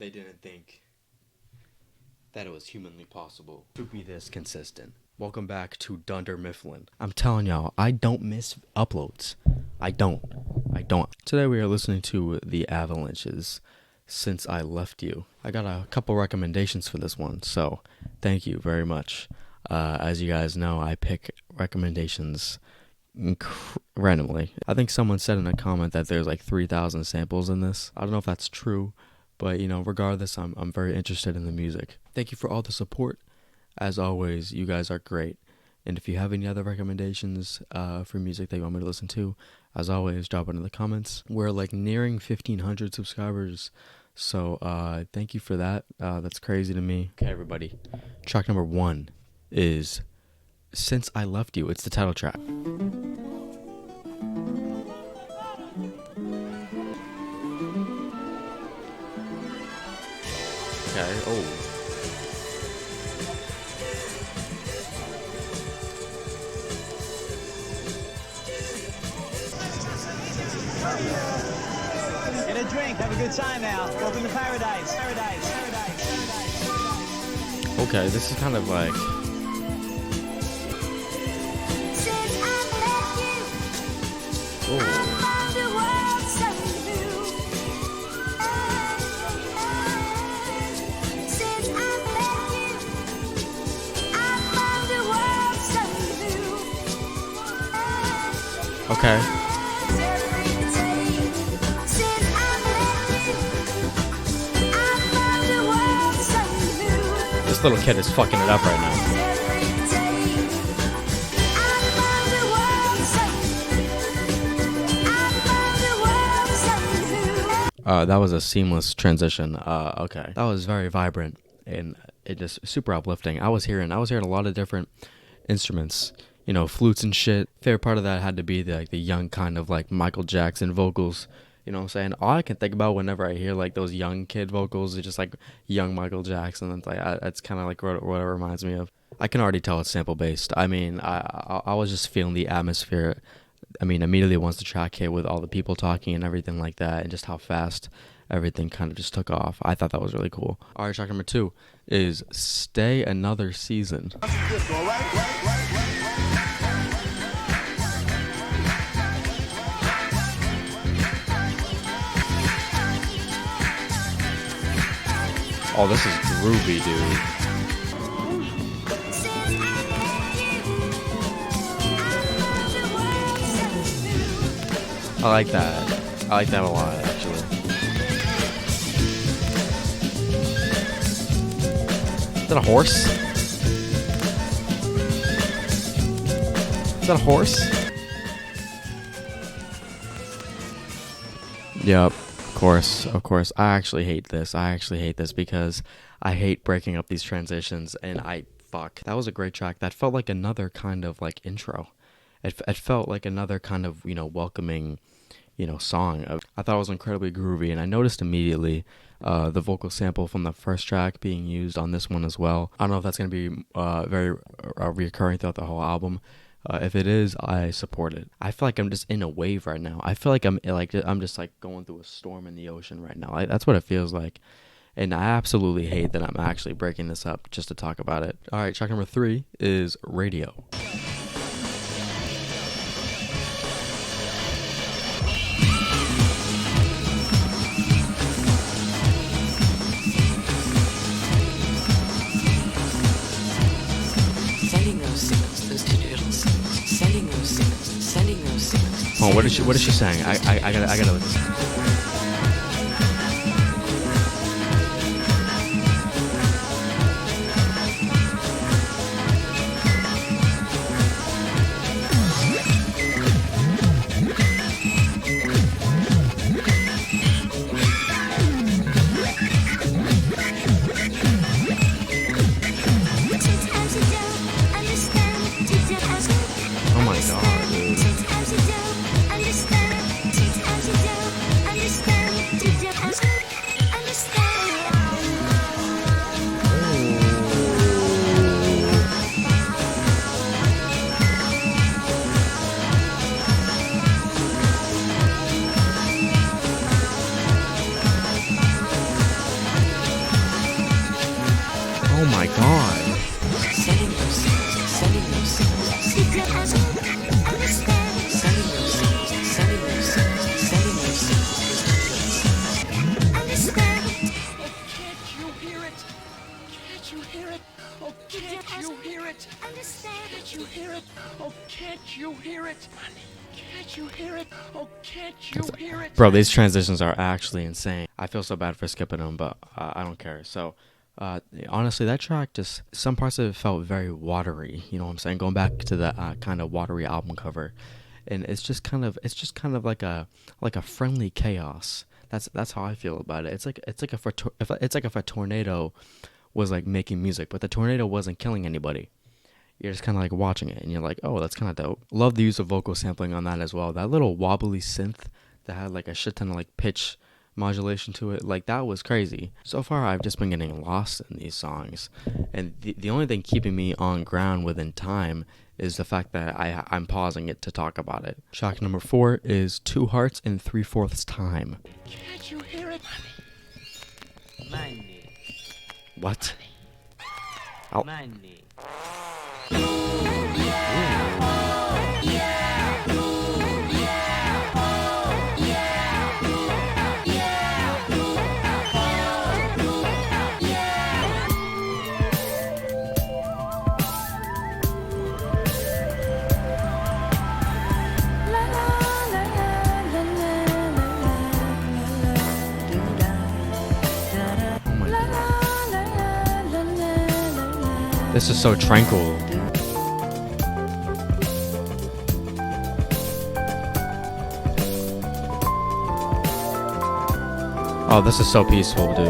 They didn't think that it was humanly possible to be this consistent. Welcome back to Dunder Mifflin. I'm telling y'all, I don't miss uploads. I don't. Today we are listening to the Avalanches, Since I Left You. I got a couple recommendations for this one, so thank you very much. As you guys know, I pick recommendations randomly. I think someone said in a comment that there's like 3,000 samples in this. I don't know if that's true, but regardless, I'm very interested in the music. Thank you for all the support. As always, you guys are great. And if you have any other recommendations for music that you want me to listen to, as always, drop it in the comments. We're like nearing 1,500 subscribers, so thank you for that. That's crazy to me. Okay, everybody. Track number 1 is Since I Left You. It's the title track. Okay, oh. Get a drink, have a good time now. Welcome to paradise. Okay, this is kind of like... Oh. Okay. This little kid is fucking it up right now. That was a seamless transition. Okay. That was very vibrant and it just super uplifting. I was hearing a lot of different instruments, flutes and shit. Favorite part of that had to be the young kind of like Michael Jackson vocals. You know what I'm saying? All I can think about whenever I hear like those young kid vocals is just like young Michael Jackson. It's like that's kind of like what it reminds me of. I can already tell it's sample based. I mean, I was just feeling the atmosphere. I mean, immediately once the track hit with all the people talking and everything like that, and just how fast everything kind of just took off. I thought that was really cool. All right, track number 2 is Stay Another Season. Oh, this is groovy, dude. I like that. I like that a lot, actually. Is that a horse? Is that a horse? Yep. Of course. I actually hate this because I hate breaking up these transitions, and that was a great track. That felt like another kind of like intro. It felt like another kind of, welcoming, song. I thought it was incredibly groovy, and I noticed immediately the vocal sample from the first track being used on this one as well. I don't know if that's going to be very reoccurring throughout the whole album. If it is, I support it. I feel like I'm just in a wave right now. I feel like I'm just like going through a storm in the ocean right now. That's what it feels like. And I absolutely hate that I'm actually breaking this up just to talk about it. All right, track number 3 is Radio. Oh, what is she saying? I gotta listen. Oh my god, dude. my god. Sending those signals, sending those signals, sending those signals, sending those signals, sending those signals. Can't you hear it? Can't you hear it? Oh, can't you hear it? Can't you hear it? Oh, can't you hear it? Can't you hear it? Oh, can't you hear it? Bro, these transitions are actually insane. I feel so bad for skipping them, but I don't care. So, honestly, that track just, some parts of it felt very watery. You know what I'm saying? Going back to the kind of watery album cover, and it's just kind of like a friendly chaos. That's how I feel about it. It's like if a tornado was like making music, but the tornado wasn't killing anybody. You're just kind of like watching it, and you're like, oh, that's kind of dope. Love the use of vocal sampling on that as well. That little wobbly synth that had like a shit ton of like pitch modulation to it, like that was crazy. So far, I've just been getting lost in these songs, and the only thing keeping me on ground within time is the fact that I'm pausing it to talk about it. Track number 4 is 2 Hearts in 3/4 Time. Can't you hear it? Money. What? Oh. Money. Oh my god. This is so tranquil. Oh, this is so peaceful, dude.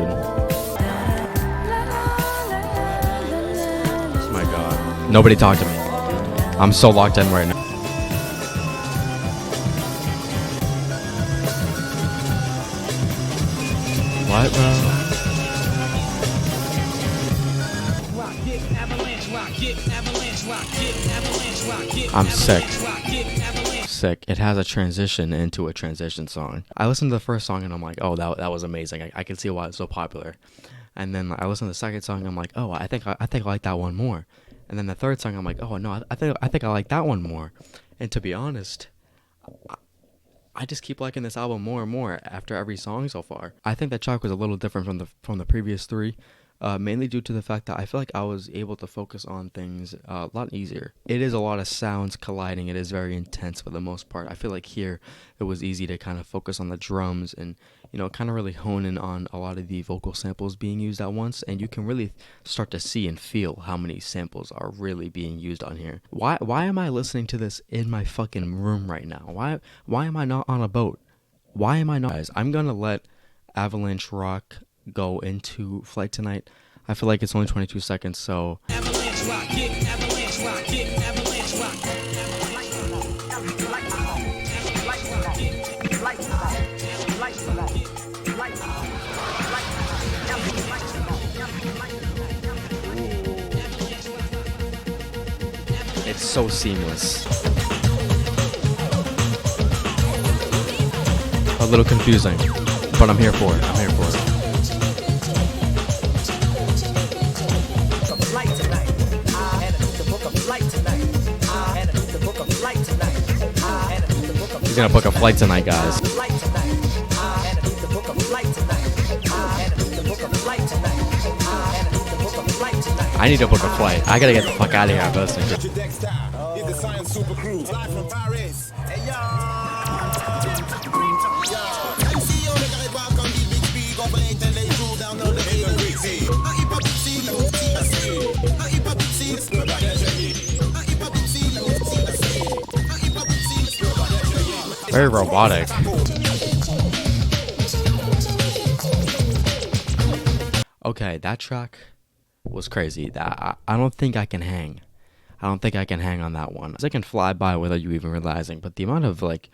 Oh my god. Nobody talk to me. I'm so locked in right now. What, bro? I'm sick. Sick. It has a transition into a transition song. I listened to the first song and I'm like, oh, that was amazing. I can see why it's so popular. And then I listened to the second song and I'm like, oh, I think I like that one more. And then the third song I'm like, oh no, I think I like that one more. And to be honest, I just keep liking this album more and more after every song so far. I think that track was a little different from the previous 3. Mainly due to the fact that I feel like I was able to focus on things a lot easier. It is a lot of sounds colliding. It is very intense for the most part. I feel like here it was easy to kind of focus on the drums and, you know, kind of really hone in on a lot of the vocal samples being used at once. And you can really start to see and feel how many samples are really being used on here. Why am I listening to this in my fucking room right now? Why am I not on a boat? Why am I not? Guys, I'm going to let Avalanche Rock go into Flight Tonight. I feel like it's only 22 seconds, so Avalanche rock, get avalanche rock, get avalanche rock. it's so seamless. A little confusing, but I'm here for it. He's gonna book a flight tonight, guys. I need to book a flight. I gotta get the fuck out of here after listening to very robotic. Okay, that track was crazy. That I don't think I can hang. I don't think I can hang on that one. I can fly by without you even realizing, but the amount of like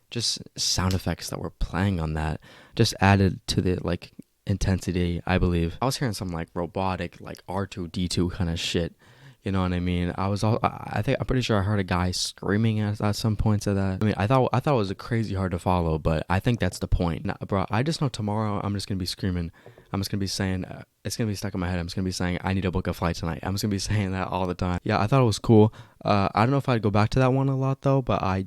just sound effects that were playing on that just added to the like intensity, I believe. I was hearing some like robotic like R2D2 kind of shit. You know what I mean? I'm pretty sure I heard a guy screaming at some points of that. I mean, I thought it was crazy hard to follow, but I think that's the point. Now, bro, I just know tomorrow I'm just gonna be screaming, I'm just gonna be saying, it's gonna be stuck in my head. I'm just gonna be saying, I need to book a flight tonight. I'm just gonna be saying that all the time. Yeah, I thought it was cool. I don't know if I'd go back to that one a lot though, but I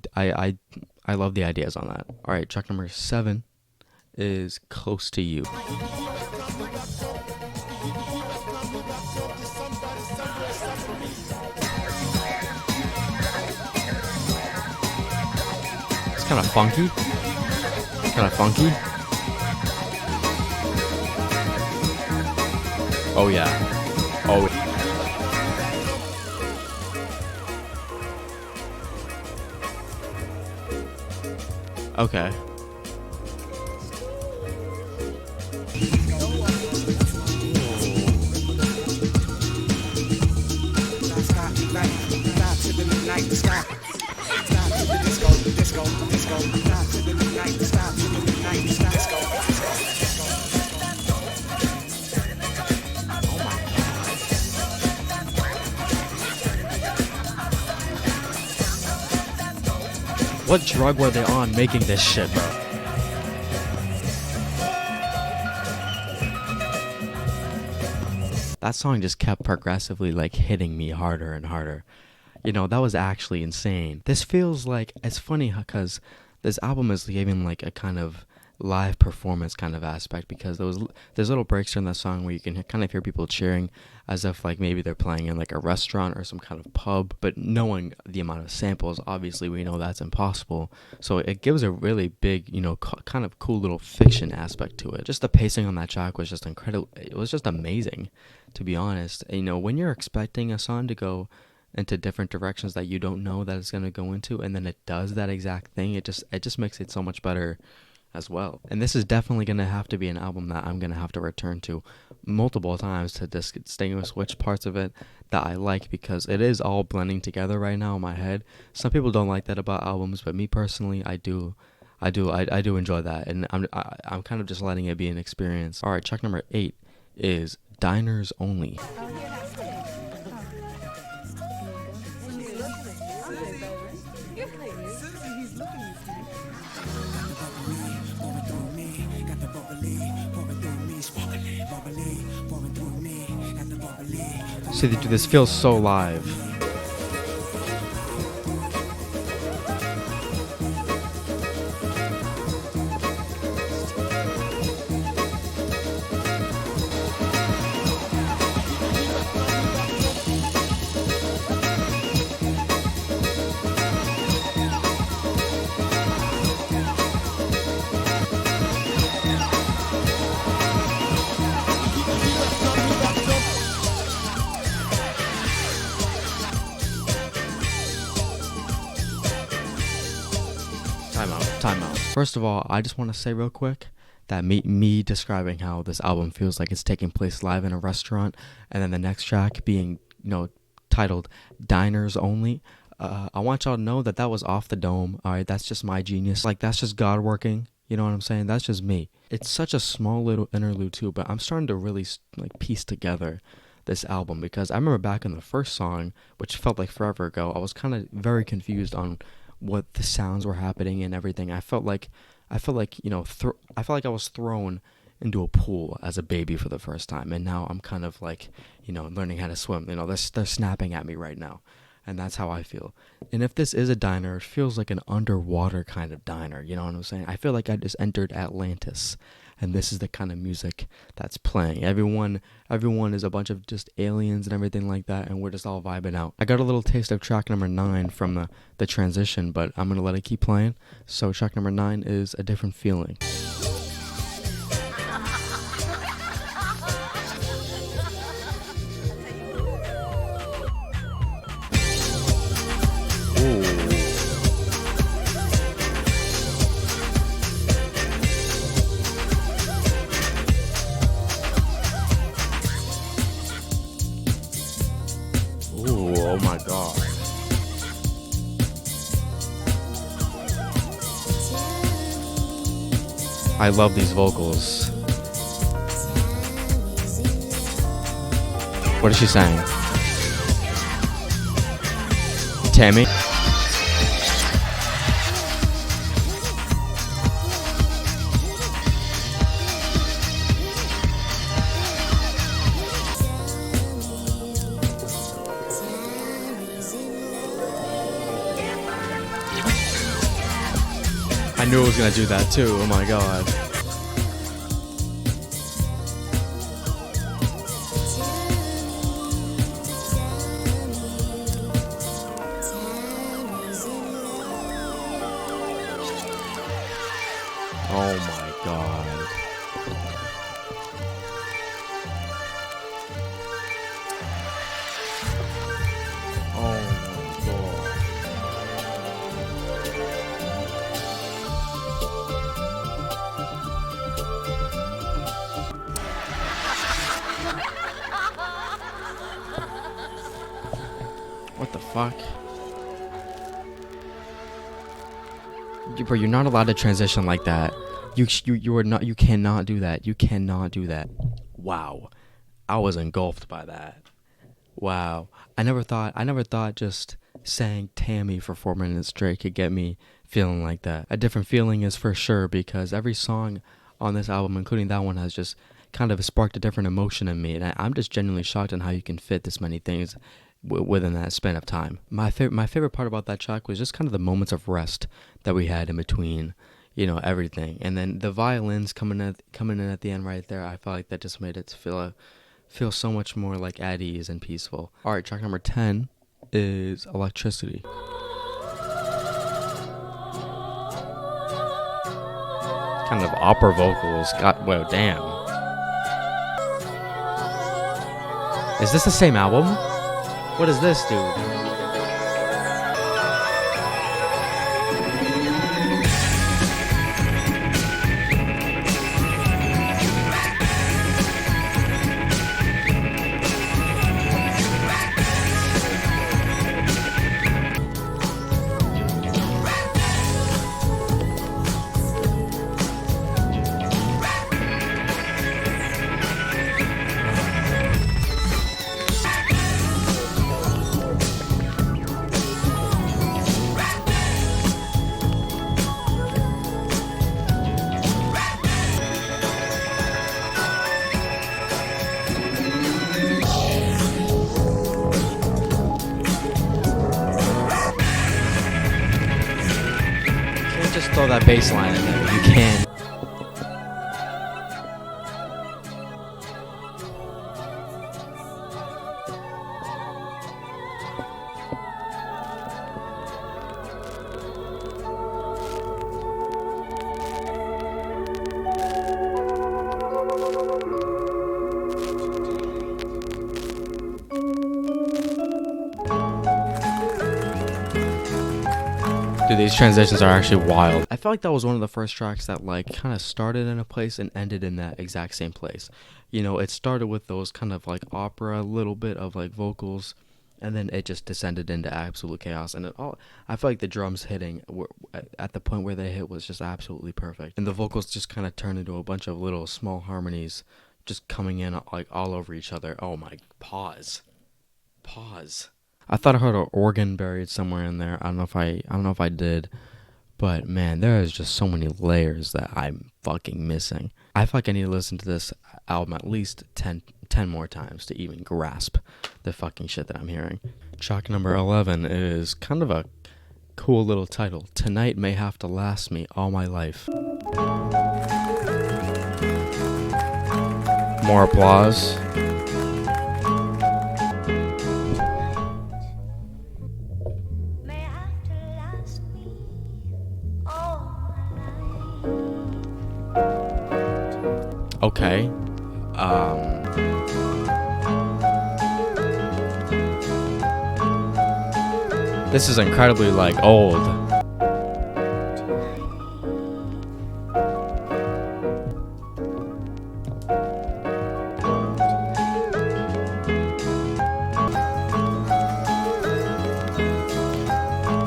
love the ideas on that. All right, track number 7 is Close to You. It's kind of funky. Oh yeah. Oh. Okay. What drug were they on making this shit, bro? That song just kept progressively like hitting me harder and harder. You know, that was actually insane. This feels like, it's funny because this album is giving like a kind of live performance kind of aspect, because there's little breaks during that song where you can kind of hear people cheering as if like maybe they're playing in like a restaurant or some kind of pub, but knowing the amount of samples, obviously we know that's impossible. So it gives a really big, you know, kind of cool little fiction aspect to it. Just the pacing on that track was just incredible. It was just amazing, to be honest. You know, when you're expecting a song to go into different directions that you don't know that it's going to go into, and then it does that exact thing, it just makes it so much better as well. And this is definitely going to have to be an album that I'm going to have to return to multiple times to distinguish which parts of it that I like, because it is all blending together right now in my head. Some people don't like that about albums, but me personally, I do enjoy that, and I'm kind of just letting it be an experience. All right, track number 8 is Diners Only. See, this feels so live. Time out. First of all, I just want to say real quick that me describing how this album feels like it's taking place live in a restaurant, and then the next track being, you know, titled Diners Only, I want y'all to know that was off the dome. All right, that's just my genius. Like, that's just God working. You know what I'm saying? That's just me. It's such a small little interlude too, but I'm starting to really like piece together this album, because I remember back in the first song, which felt like forever ago, I was kind of very confused on what the sounds were happening and everything. I felt like you know, I felt like I was thrown into a pool as a baby for the first time, and now I'm kind of like, you know, learning how to swim. You know, they're snapping at me right now, and that's how I feel. And if this is a diner, it feels like an underwater kind of diner. You know what I'm saying? I feel like I just entered Atlantis, and this is the kind of music that's playing. Everyone is a bunch of just aliens and everything like that, and we're just all vibing out. I got a little taste of track number 9 from the transition, but I'm gonna let it keep playing. So track number 9 is A Different Feeling. Oh my god. I love these vocals. What is she saying? Tammy? knew it was gonna do that too. Oh my god. Oh my god. Oh my god. What the fuck? Bro, you're not allowed to transition like that. You are not. You cannot do that. You cannot do that. Wow, I was engulfed by that. Wow, I never thought just saying Tammy for 4 minutes straight could get me feeling like that. A different feeling is for sure, because every song on this album, including that one, has just kind of sparked a different emotion in me, and I'm just genuinely shocked on how you can fit this many things within that span of time. My favorite part about that track was just kind of the moments of rest that we had in between, you know, everything. And then the violins coming in at the end right there, I felt like that just made it feel so much more like at ease and peaceful. All right, track number 10 is Electricity. Kind of opera vocals. God, well, damn. Is this the same album? What is this, dude? Just throw that bass line in there. You can. Dude, these transitions are actually wild. I felt like that was one of the first tracks that like kind of started in a place and ended in that exact same place. You know, it started with those kind of like opera, little bit of like vocals, and then it just descended into absolute chaos. And I feel like the drums hitting at the point where they hit was just absolutely perfect. And the vocals just kind of turned into a bunch of little small harmonies just coming in like all over each other. Oh my, pause. I thought I heard an organ buried somewhere in there. I don't know if I did, but man, there is just so many layers that I'm fucking missing. I feel like I need to listen to this album at least 10 more times to even grasp the fucking shit that I'm hearing. Track number 11 is kind of a cool little title. Tonight May Have to Last Me All My Life. More applause. Okay. This is incredibly like old.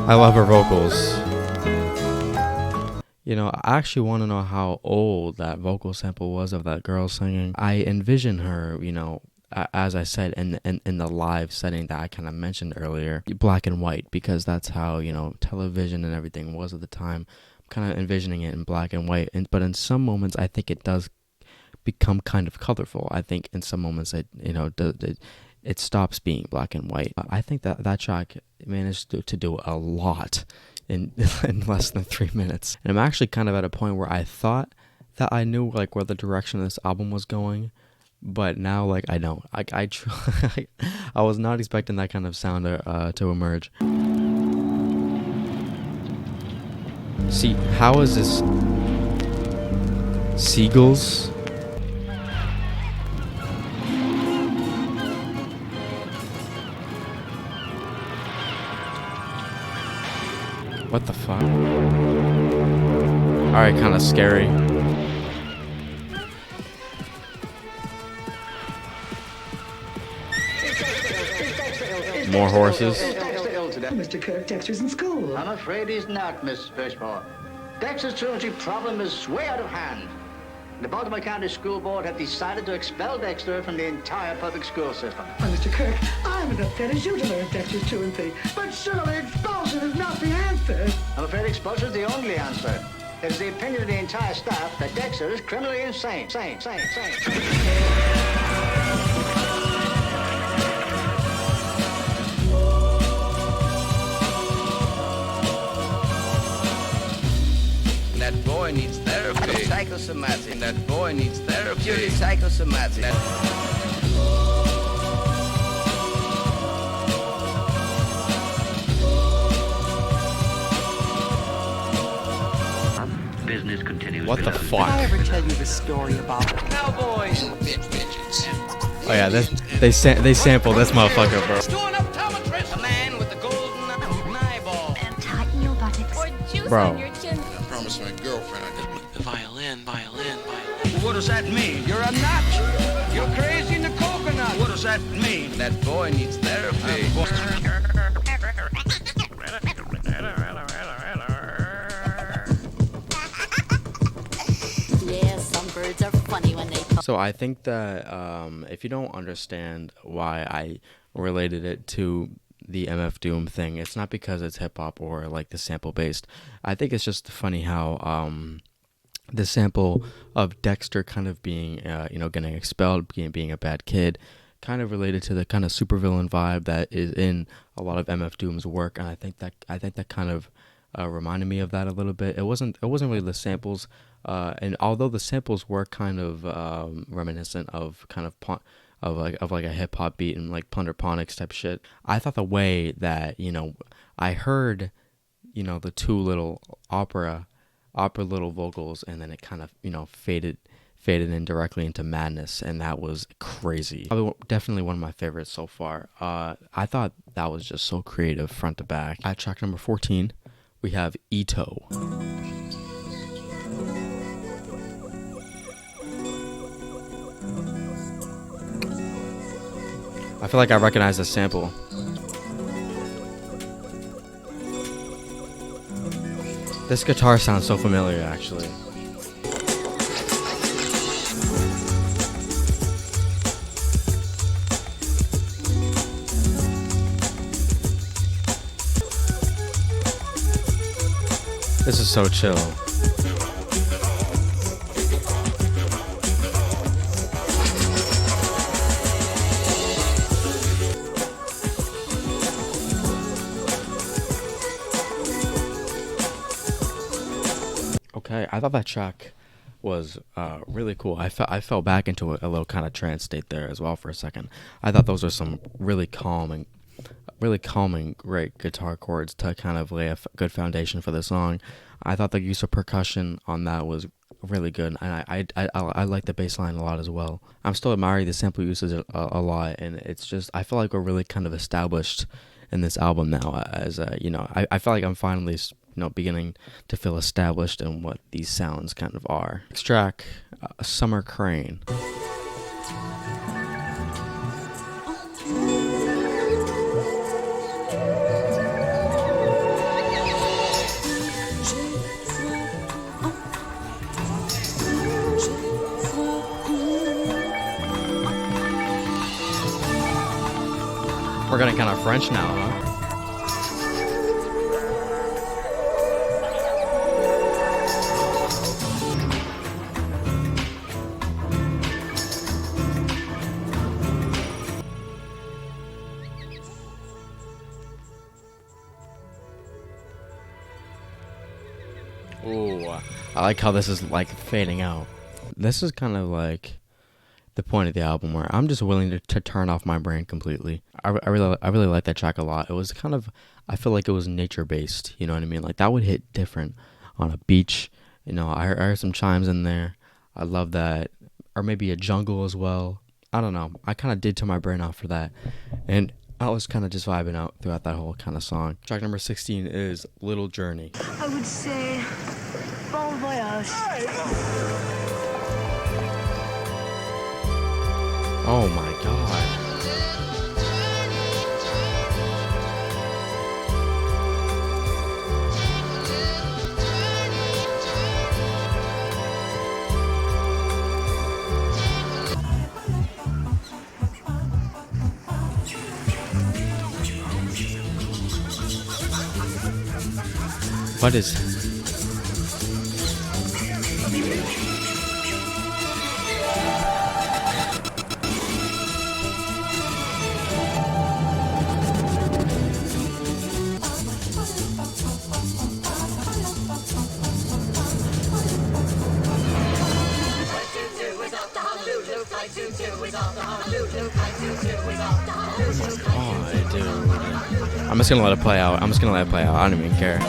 I love her vocals. You know, I actually want to know how old that vocal sample was of that girl singing. I envision her, you know, as I said, in the live setting that I kind of mentioned earlier, black and white, because that's how, you know, television and everything was at the time. I'm kind of envisioning it in black and white, but in some moments I think it does become kind of colorful. I think in some moments it stops being black and white. I think that track managed to do a lot, in in less than 3 minutes. And I'm actually kind of at a point where I thought that I knew like where the direction of this album was going, but now like I don't. I was not expecting that kind of sound to emerge. See, how is this? Seagulls? What the fuck? Alright, kind of scary. More horses. Mr. Kirk, Dexter's in school. I'm afraid he's not, Miss Fishmore. Dexter's truancy problem is way out of hand. The Baltimore County School Board have decided to expel Dexter from the entire public school system. Mr. Kirk, I'm as upset as you to learn Dexter's truancy. But surely expulsion is not the answer. I'm afraid expulsion is the only answer. It is the opinion of the entire staff that Dexter is criminally insane. Sane. That boy needs therapy. Psychosomatic. That boy needs therapy. Purely psychosomatic. Business continues. What the Did I fuck? ever tell you the story about Cowboys. Oh yeah, they sampled this motherfucker, bro. Doing optometrist. A man with a golden eyeball. And tighten your buttocks. Or juice Bro. on your chin. I promised my girlfriend. Violin. What does that mean? You're a nut. You're crazy in the coconut. What does that mean? That boy needs therapy. Yeah, some birds are funny when they talk. So I think that if you don't understand why I related it to the MF Doom thing, it's not because it's hip hop or like the sample based. I think it's just funny how the sample of Dexter kind of being getting expelled, being a bad kid, kind of related to the kind of supervillain vibe that is in a lot of MF Doom's work, and I think that kind of reminded me of that a little bit. It wasn't really the samples, and although the samples were kind of reminiscent of kind of of like a hip hop beat and like Plunderphonics type shit, I thought the way that I heard the two little opera little vocals, and then it kind of faded in directly into madness, and that was crazy. Definitely one of my favorites so far. I thought that was just so creative front to back. At track number 14, we have Ito. I feel like I recognize this sample. This guitar sounds so familiar, actually. This is so chill. Okay, I thought that track was really cool. I fell back into a little kind of trance state there as well for a second. I thought those were some really calming, great guitar chords to kind of lay a good foundation for the song. I thought the use of percussion on that was really good, and I like the bass line a lot as well. I'm still admiring the sample usage a lot, and it's just, I feel like we're really kind of established in this album now as I feel like I'm finally beginning to feel established in what these sounds kind of are. Next track, Summer Crane. We're getting kind of French now, huh? Ooh, I like how this is like fading out. This is kind of like the point of the album where I'm just willing to turn off my brain completely. I really like that track a lot. It was kind of, I feel like it was nature based. You know what I mean? Like that would hit different on a beach. You know, I heard some chimes in there. I love that, or maybe a jungle as well. I don't know. I kind of did turn my brain off for that, and I was kind of just vibing out throughout that whole kind of song. Track number 16 is Little Journey. I would say, bon voyage. Oh my god. What is... Oh, dude. I'm just gonna let it play out. I don't even care.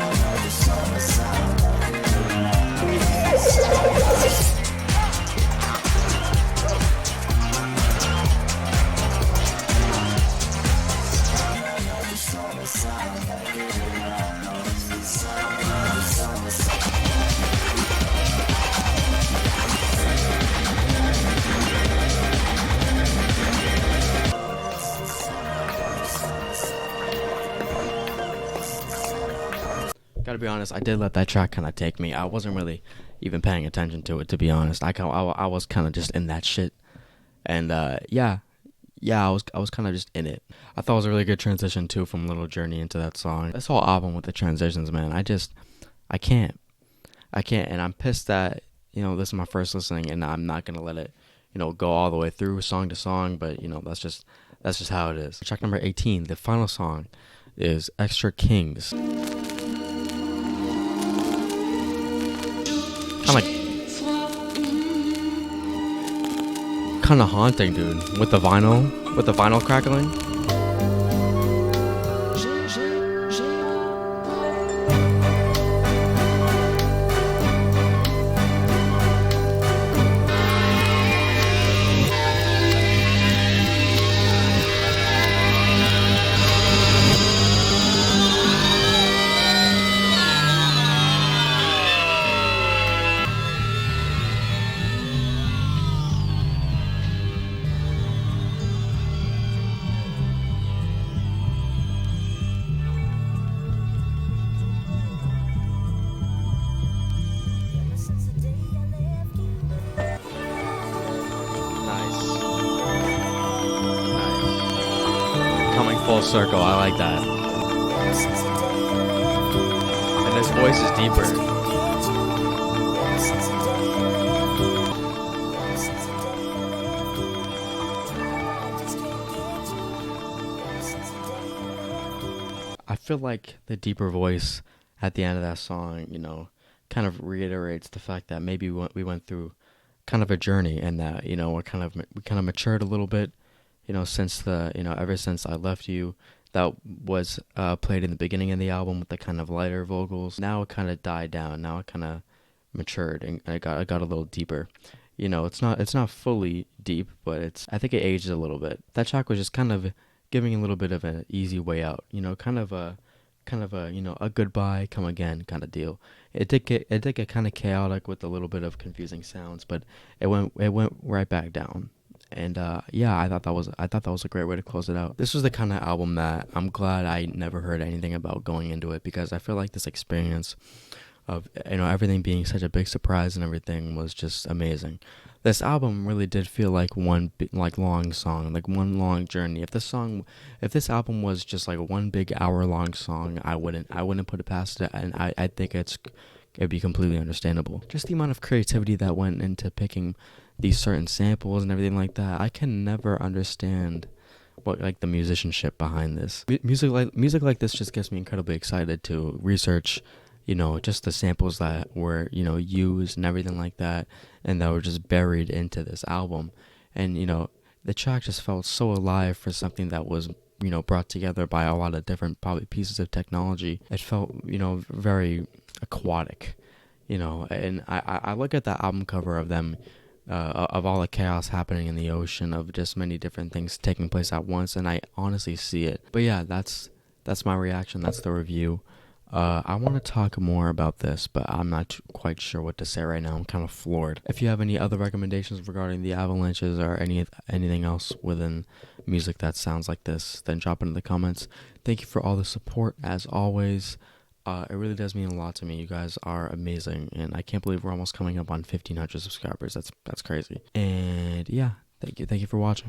Gotta be honest, I did let that track kind of take me. I wasn't really even paying attention to it, to be honest. I was kind of just in that shit, and yeah, I was kind of just in it. I thought it was a really good transition too from Little Journey into that song. This whole album with the transitions, man, I can't, and I'm pissed that this is my first listening, and I'm not gonna let it go all the way through song to song. But that's just how it is. Track number 18, the final song, is Extra Kings. Kind of haunting, dude, with the vinyl crackling. Full circle, I like that. And his voice is deeper. I feel like the deeper voice at the end of that song, kind of reiterates the fact that maybe we went through kind of a journey, and that we kind of matured a little bit. Since ever since I left you, that was played in the beginning of the album with the kind of lighter vocals. Now it kind of died down. Now it kind of matured, and I got a little deeper. It's not fully deep, but I think it aged a little bit. That track was just kind of giving a little bit of an easy way out. Kind of a a goodbye, come again kind of deal. It did get kind of chaotic with a little bit of confusing sounds, but it went right back down. And yeah, I thought that was a great way to close it out. This was the kind of album that I'm glad I never heard anything about going into it, because I feel like this experience of everything being such a big surprise and everything was just amazing. This album really did feel like one long song, like one long journey. If this album was just like one big hour-long song, I wouldn't put it past it, and I think it'd be completely understandable. Just the amount of creativity that went into picking these certain samples and everything like that. I can never understand what the musicianship behind this. Music like this just gets me incredibly excited to research you know, just the samples that were, you know, used and everything like that, and that were just buried into this album. And, you know, the track just felt so alive for something that was, you know, brought together by a lot of different probably pieces of technology. It felt, you know, very aquatic, you know. And I look at that album cover of them, of all the chaos happening in the ocean, of just many different things taking place at once, and I honestly see it. But yeah, that's my reaction. That's the review. I want to talk more about this, but I'm not quite sure what to say right now. I'm kind of floored. If you have any other recommendations regarding the Avalanches or anything else within music that sounds like this, then drop it in the comments. Thank you for all the support, as always. It really does mean a lot to me. You guys are amazing, and I can't believe we're almost coming up on 1,500 subscribers. That's crazy. And yeah, thank you for watching.